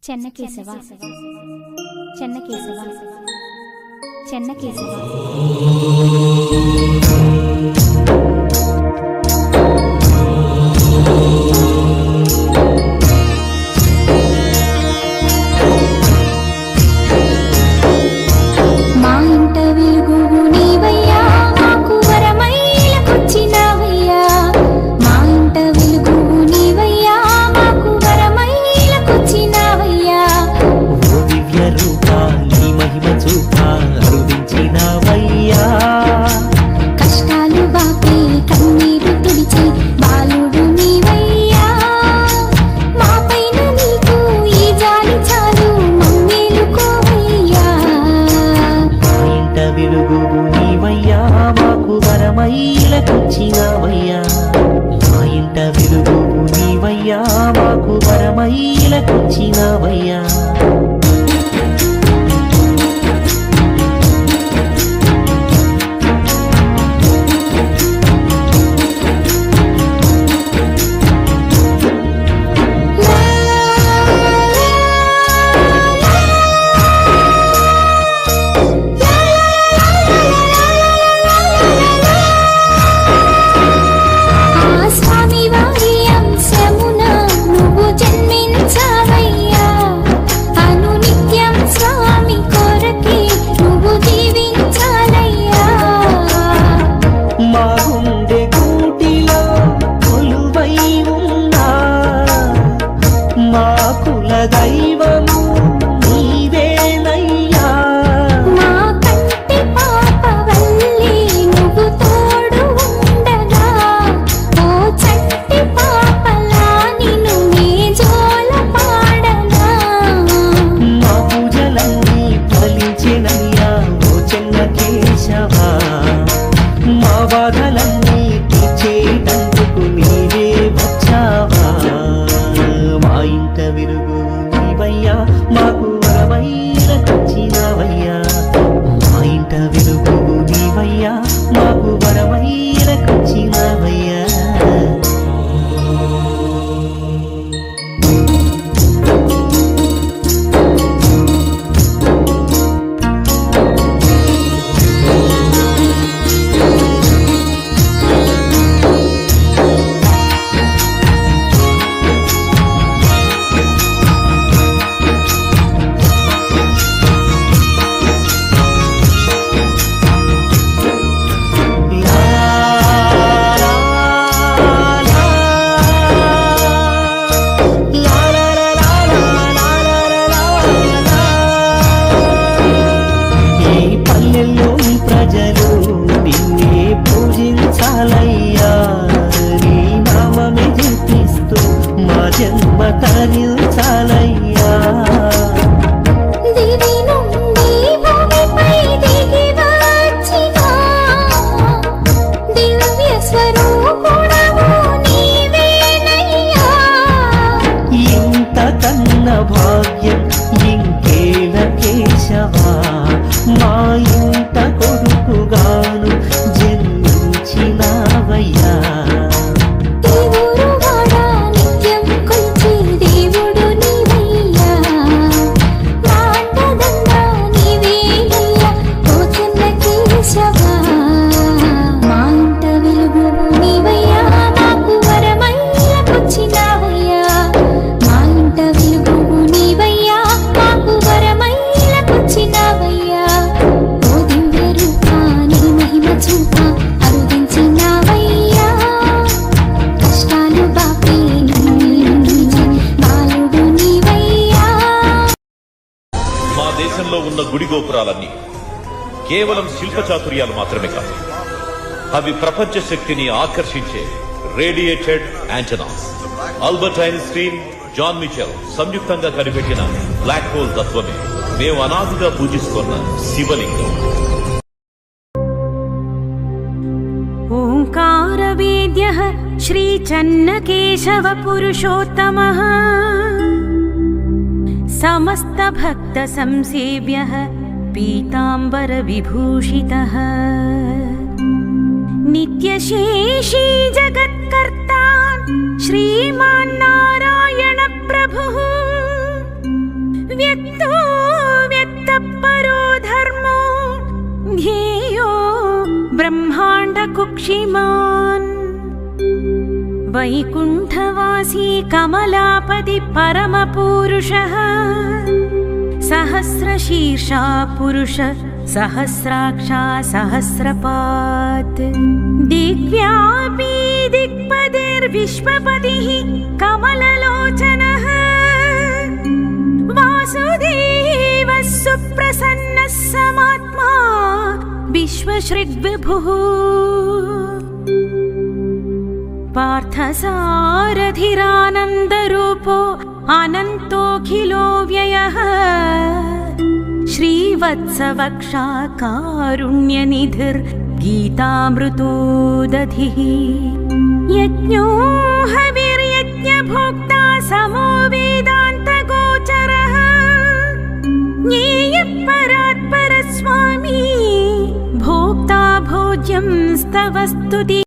చెన్నకేశవ చెన్నకేశవ చెన్నకేశవ మా ఇంట వెలుగువు నీవయ్యా మాకు వరమైలకొచ్చినావయ్యా మా ఇంట వెలుగువు నీవయ్యా మాకు వరమైలకొచ్చినావయ్యా ఓ దివ్య రూపా నీ మహిమ చూపా అరుదించినావయ్యా కష్టాలు బాపి కన్నీరు తుడిచి బాలుడు నీవయ్యా మా పైన నీకు ఈ జాలి చాలు మమ్మేలుకోవయ్యా మా ఇంట వెలుగువు నీవయ్యా మాకు వరమైలకొచ్చినావయ్యా మా ఇంట వెలుగువు నీవయ్యా మాకు వరమైలకొచ్చినావయ్యా దైవము నీవేనయ్యా మా కంటి పాపవల్లి నువ్వు తోడు ఉండగా ఓ చంటి పాపలా నిన్ను నీ జోల పాడనా మా పూజలన్నీ ఫలించెనయ్యా ఓ చెన్నకేశవా మా బాధలన్నీ తీర్చేటందుకు నీవే వచ్చావా మా ఇంట విరుగు నీవయ్యా మాకు వరమైలకొచ్చినావయ్యా మా ఇంట వెలుగు నీవయ్యా మాకు వరమైలకొచ్చినావయ్యా ప్రజలు నిన్నే పూజించాలయ్యా నీ నామమే జపిస్తూ మా జన్మ తరించాలయ్యా దివి నుండి భూమిపై దిగి వచ్చిన దివ్య స్వరూపుడవు నీవేనయ్యా ఇంత కన్న భాగ్యం ఇంకేల కేశవా మా ఇంట కొడుకుగాను జన్మించినావయ్యా దేవుడువాడ నిత్యం కొలిచే దేవుడు నీవయ్యా మా అండదండ నీవేనయ్యా ఓ చెన్నకేశవా మా ఇంట వెలుగువు నీవయ్యా మాకు వరమైలకొచ్చినావయ్యా మా ఇంట వెలుగువు నీవయ్యా మాకు వరమైలకొచ్చినావయ్యా ఓ దివ్య రూపా నీ మహిమ చూపా అరుదించినావయ్యా కష్టాలు బాపి బాలుడు నీవయ్యా మా దేశంలో ఉన్న గుడి గోపురాలన్నీ కేవలం శిల్పచాతుర్యాలు మాత్రమే కాదు, అవి ప్రపంచ శక్తిని ఆకర్షించే radiated antennas. Albert Einstein, John Mitchell సంయుక్తంగా కనిపెట్టిన బ్లాక్ హోల్ తత్వమే మేము అనాదిగా పూజిస్తున్న శివలింగం. ఓంకార వేద్యః శ్రీ చెన్నకేశవ పురుషోత్తమః సమస్త భక్త సంసేవ్యః పీతాంబర విభూషితః నిత్యశేషీ జగత్కర్తా శ్రీమాన్నారాయణ ప్రభుః व्यक्तो व्यक्तपरो धर्मो ध्येयो ब्रह्माण्डकुक्षिमान् वैकुण्ठवासी कमलापति परमपूरुषः सहस्रशीर्षा पुरुष सहस्राक्षा सहस्रपात् दिग्व्यापी दिक्पतिर्विश्वपतिः कमललोचनः वासुदेवः सुप्रसन्नः समात्मा विश्वश्रीग्विभुः पार्थसारथिरानन्दरूपो अनन्तोऽखिलो व्ययः श्रीवत्सवक्षा कारुण्यनिधिर्गीतामृतोदधिः यज्ञो हविर्यज्ञभोक्ता समो वेदान्तगोचरः ज्ञेयः परात्परस्वामी भोक्ता भोज्यं स्तव स्तुति